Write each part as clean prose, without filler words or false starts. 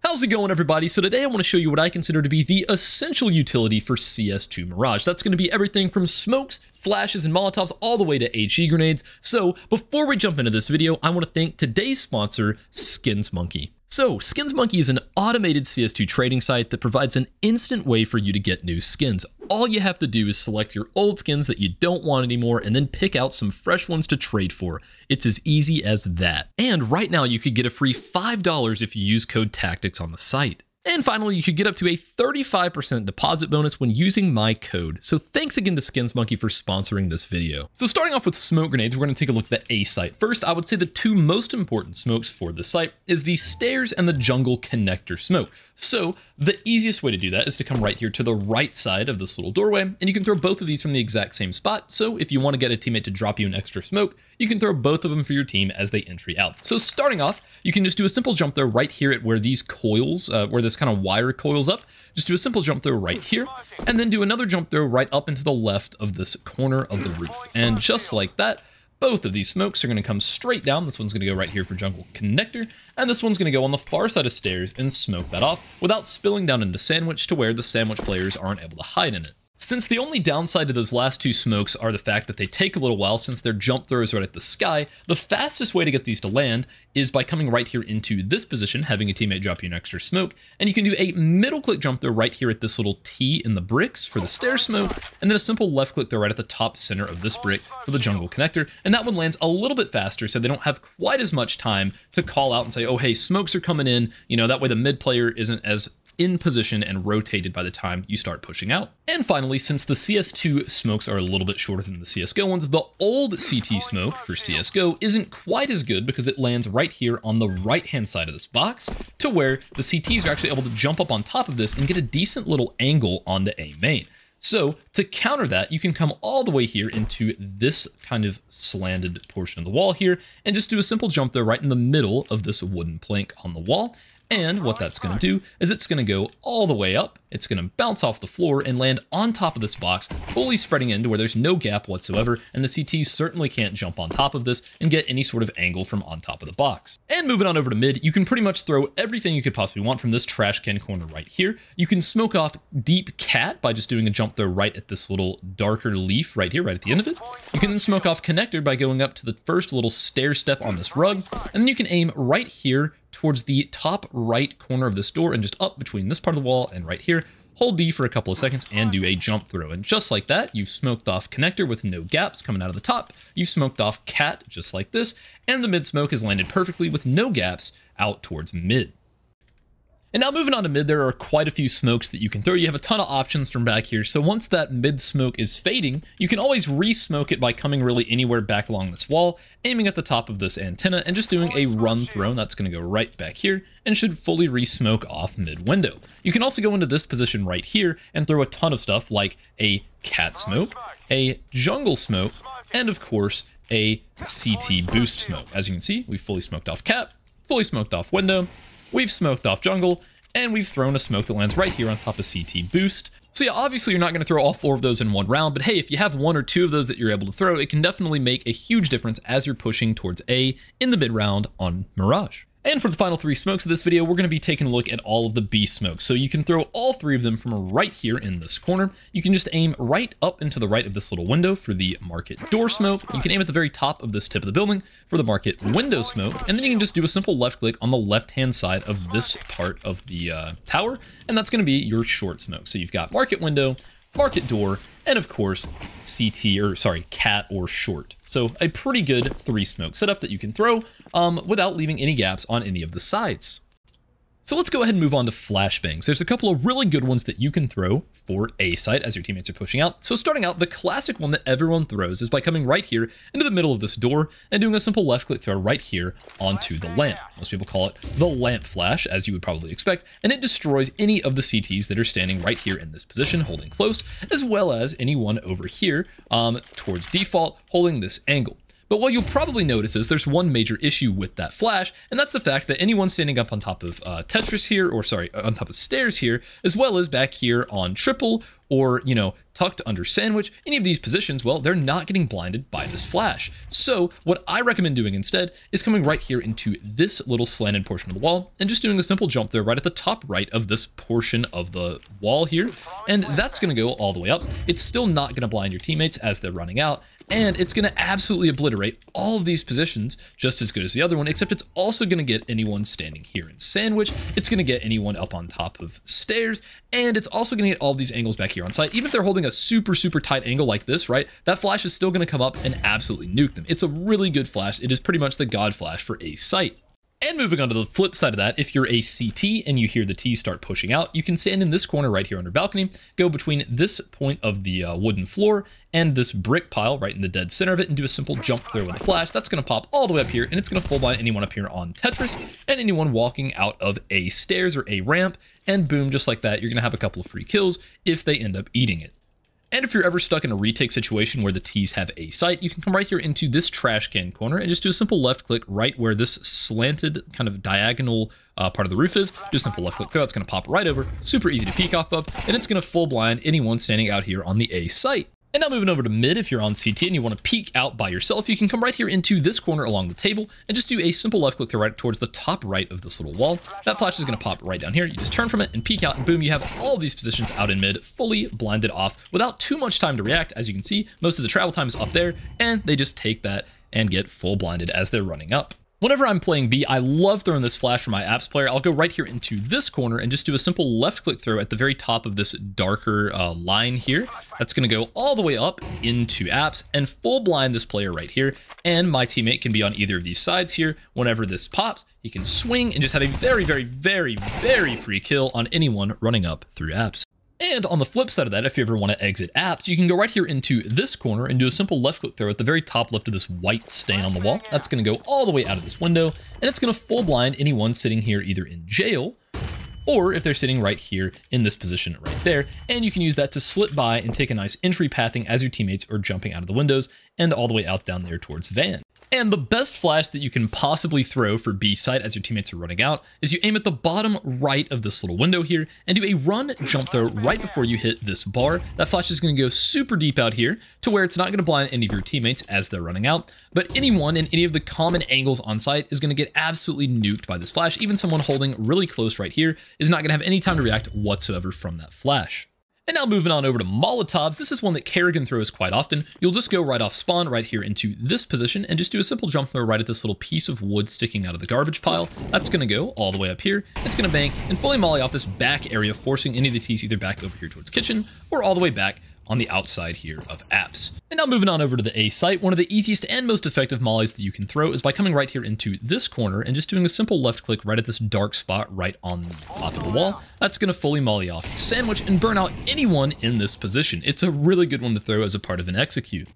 How's it going, everybody? So today I want to show you what I consider to be the essential utility for CS2 Mirage. That's going to be everything from smokes, flashes, and molotovs all the way to HE grenades. So before we jump into this video, I want to thank today's sponsor, Skins Monkey. So, Skins Monkey is an automated CS2 trading site that provides an instant way for you to get new skins. All you have to do is select your old skins that you don't want anymore and then pick out some fresh ones to trade for. It's as easy as that. And right now you could get a free $5 if you use code TACTICS on the site. And finally, you could get up to a 35% deposit bonus when using my code. So thanks again to Skins Monkey for sponsoring this video. So starting off with smoke grenades, we're going to take a look at the A site. First, I would say the two most important smokes for this site is the stairs and the jungle connector smoke. So the easiest way to do that is to come right here to the right side of this little doorway, and you can throw both of these from the exact same spot. So if you want to get a teammate to drop you an extra smoke, you can throw both of them for your team as they entry out. So starting off, you can just do a simple jump throw right here at where these coils, where this kind of wire coils up. Just do a simple jump throw right here, and then do another jump throw right up into the left of this corner of the roof. And just like that, both of these smokes are going to come straight down. This one's going to go right here for jungle connector, and this one's going to go on the far side of stairs and smoke that off without spilling down into sandwich to where the sandwich players aren't able to hide in it. Since the only downside to those last two smokes are the fact that they take a little while since their jump throws right at the sky, the fastest way to get these to land is by coming right here into this position, having a teammate drop you an extra smoke, and you can do a middle click jump throw right here at this little T in the bricks for the stair smoke, and then a simple left click throw right at the top center of this brick for the jungle connector, and that one lands a little bit faster so they don't have quite as much time to call out and say, oh hey, smokes are coming in, you know, that way the mid player isn't as in position and rotated by the time you start pushing out. And finally, since the CS2 smokes are a little bit shorter than the CSGO ones, the old CT smoke for CSGO isn't quite as good because it lands right here on the right-hand side of this box to where the CTs are actually able to jump up on top of this and get a decent little angle onto A main. So to counter that, you can come all the way here into this kind of slanted portion of the wall here and just do a simple jump there right in the middle of this wooden plank on the wall. And what that's going to do is it's going to go all the way up, it's going to bounce off the floor and land on top of this box, fully spreading into where there's no gap whatsoever, and the CTs certainly can't jump on top of this and get any sort of angle from on top of the box. And moving on over to mid, you can pretty much throw everything you could possibly want from this trash can corner right here. You can smoke off deep cat by just doing a jump throw right at this little darker leaf right here, right at the end of it. You can then smoke off connector by going up to the first little stair step on this rug, and then you can aim right here towards the top right corner of this door and just up between this part of the wall and right here. Hold D for a couple of seconds and do a jump throw. And just like that, you've smoked off connector with no gaps coming out of the top. You've smoked off cat just like this. And the mid smoke has landed perfectly with no gaps out towards mid. And now moving on to mid, there are quite a few smokes that you can throw. You have a ton of options from back here. So once that mid smoke is fading, you can always re-smoke it by coming really anywhere back along this wall, aiming at the top of this antenna and just doing a run throw. And that's going to go right back here and should fully re-smoke off mid window. You can also go into this position right here and throw a ton of stuff like a cat smoke, a jungle smoke, and of course a CT boost smoke. As you can see, we've fully smoked off cat, fully smoked off window, we've smoked off jungle, and we've thrown a smoke that lands right here on top of CT boost. So yeah, obviously you're not going to throw all four of those in one round, but hey, if you have one or two of those that you're able to throw, it can definitely make a huge difference as you're pushing towards A in the mid round on Mirage. And for the final three smokes of this video, we're going to be taking a look at all of the B smokes. So you can throw all three of them from right here in this corner. You can just aim right up into the right of this little window for the market door smoke. You can aim at the very top of this tip of the building for the market window smoke. And then you can just do a simple left click on the left-hand side of this part of the tower. And that's going to be your short smoke. So you've got market window, market door, and of course, cat or short. So a pretty good three smoke setup that you can throw without leaving any gaps on any of the sides. So let's go ahead and move on to flashbangs. There's a couple of really good ones that you can throw for A site as your teammates are pushing out. So starting out, the classic one that everyone throws is by coming right here into the middle of this door and doing a simple left click throw right here onto the lamp. Most people call it the lamp flash, as you would probably expect, and it destroys any of the CTs that are standing right here in this position, holding close, as well as anyone over here towards default, holding this angle. But what you'll probably notice is there's one major issue with that flash, and that's the fact that anyone standing up on top of Tetris here, or sorry, on top of stairs here, as well as back here on triple, or, you know, tucked under sandwich, any of these positions, well, they're not getting blinded by this flash. So what I recommend doing instead is coming right here into this little slanted portion of the wall and just doing a simple jump there right at the top right of this portion of the wall here. And that's going to go all the way up. It's still not going to blind your teammates as they're running out. And it's going to absolutely obliterate all of these positions just as good as the other one, except it's also going to get anyone standing here in sandwich. It's going to get anyone up on top of stairs. And it's also going to get all of these angles back here on site. Even if they're holding a super tight angle like this, right? That flash is still going to come up and absolutely nuke them. It's a really good flash. It is pretty much the God Flash for a site. And moving on to the flip side of that, if you're a CT and you hear the T start pushing out, you can stand in this corner right here under balcony, go between this point of the wooden floor and this brick pile right in the dead center of it and do a simple jump throw with a flash. That's going to pop all the way up here and it's going to full blind anyone up here on Tetris and anyone walking out of a stairs or a ramp, and boom, just like that, you're going to have a couple of free kills if they end up eating it. And if you're ever stuck in a retake situation where the T's have a site, you can come right here into this trash can corner and just do a simple left click right where this slanted kind of diagonal part of the roof is. Do a simple left click throw, it's going to pop right over, super easy to peek off of, and it's going to full blind anyone standing out here on the A site. And now moving over to mid, if you're on CT and you want to peek out by yourself, you can come right here into this corner along the table and just do a simple left click throw right towards the top right of this little wall. That flash is going to pop right down here. You just turn from it and peek out and boom, you have all these positions out in mid fully blinded off without too much time to react. As you can see, most of the travel time is up there and they just take that and get full blinded as they're running up. Whenever I'm playing B, I love throwing this flash for my apps player. I'll go right here into this corner and just do a simple left click throw at the very top of this darker line here. That's going to go all the way up into apps and full blind this player right here. And my teammate can be on either of these sides here. Whenever this pops, he can swing and just have a very free kill on anyone running up through apps. And on the flip side of that, if you ever want to exit apps, you can go right here into this corner and do a simple left click throw at the very top left of this white stain on the wall. That's going to go all the way out of this window, and it's going to full blind anyone sitting here either in jail or if they're sitting right here in this position right there. And you can use that to slip by and take a nice entry pathing as your teammates are jumping out of the windows and all the way out down there towards van. And the best flash that you can possibly throw for B site as your teammates are running out is you aim at the bottom right of this little window here and do a run jump throw right before you hit this bar. That flash is going to go super deep out here to where it's not going to blind any of your teammates as they're running out, but anyone in any of the common angles on site is going to get absolutely nuked by this flash. Even someone holding really close right here is not going to have any time to react whatsoever from that flash. And now moving on over to Molotovs, this is one that Kerrigan throws quite often. You'll just go right off spawn right here into this position and just do a simple jump throw right at this little piece of wood sticking out of the garbage pile. That's going to go all the way up here. It's going to bang and fully molly off this back area, forcing any of the T's either back over here towards kitchen or all the way back on the outside here of apps. And now moving on over to the A site, one of the easiest and most effective mollies that you can throw is by coming right here into this corner and just doing a simple left click right at this dark spot right on the top of the wall. That's going to fully molly off the sandwich and burn out anyone in this position. It's a really good one to throw as a part of an execute.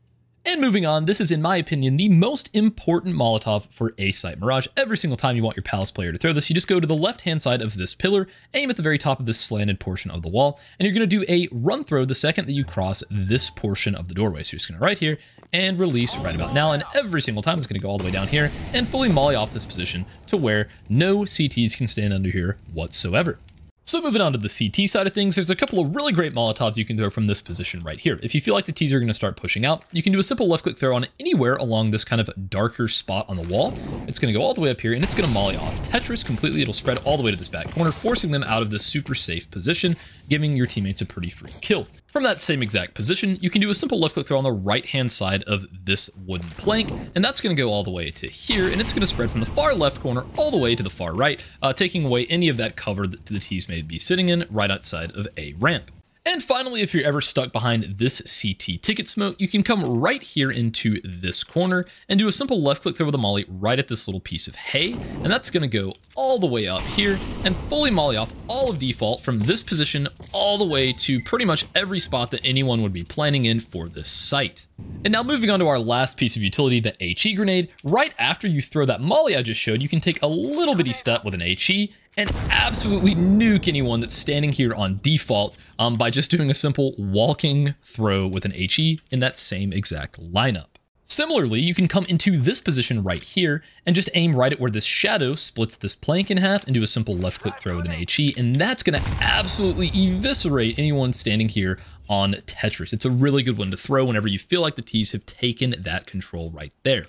And moving on, this is, in my opinion, the most important Molotov for a Site Mirage. Every single time you want your Palace player to throw this, you just go to the left-hand side of this pillar, aim at the very top of this slanted portion of the wall, and you're going to do a run throw the second that you cross this portion of the doorway. So you're just going to right here and release right about now, and every single time it's going to go all the way down here and fully molly off this position to where no CTs can stand under here whatsoever. So moving on to the CT side of things, there's a couple of really great Molotovs you can throw from this position right here. If you feel like the T's are going to start pushing out, you can do a simple left click throw on anywhere along this kind of darker spot on the wall. It's going to go all the way up here and it's going to molly off Tetris completely. It'll spread all the way to this back corner, forcing them out of this super safe position, giving your teammates a pretty free kill. From that same exact position, you can do a simple left click throw on the right hand side of this wooden plank, and that's going to go all the way to here, and it's going to spread from the far left corner all the way to the far right, taking away any of that cover that the T's may be sitting in right outside of a ramp. And finally, if you're ever stuck behind this CT ticket smoke, you can come right here into this corner and do a simple left click throw with a molly right at this little piece of hay. And that's going to go all the way up here and fully molly off all of default from this position all the way to pretty much every spot that anyone would be planning in for this site. And now moving on to our last piece of utility, the HE grenade. Right after you throw that molly I just showed, you can take a little bitty step with an HE and absolutely nuke anyone that's standing here on default by just doing a simple walking throw with an HE in that same exact lineup. Similarly, you can come into this position right here and just aim right at where this shadow splits this plank in half and do a simple left click throw with an HE, and that's going to absolutely eviscerate anyone standing here on Tetris. It's a really good one to throw whenever you feel like the T's have taken that control right there.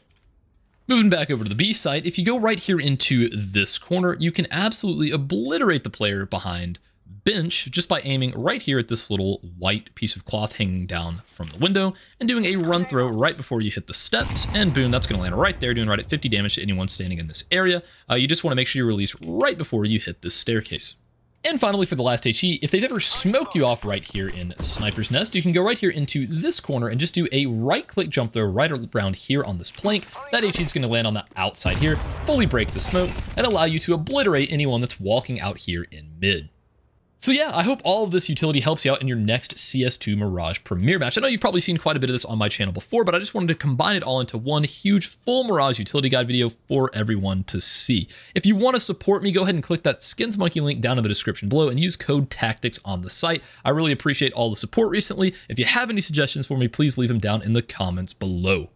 Moving back over to the B site, if you go right here into this corner, you can absolutely obliterate the player behind bench just by aiming right here at this little white piece of cloth hanging down from the window and doing a run throw right before you hit the steps, and boom, that's going to land right there, doing right at 50 damage to anyone standing in this area. You just want to make sure you release right before you hit this staircase. And finally, for the last HE, if they've ever smoked you off right here in Sniper's Nest, you can go right here into this corner and just do a right-click jump throw right around here on this plank. That HE is going to land on the outside here, fully break the smoke, and allow you to obliterate anyone that's walking out here in mid. So yeah, I hope all of this utility helps you out in your next CS2 Mirage Premier match. I know you've probably seen quite a bit of this on my channel before, but I just wanted to combine it all into one huge full Mirage utility guide video for everyone to see. If you want to support me, go ahead and click that Skins Monkey link down in the description below and use code TACTICS on the site. I really appreciate all the support recently. If you have any suggestions for me, please leave them down in the comments below.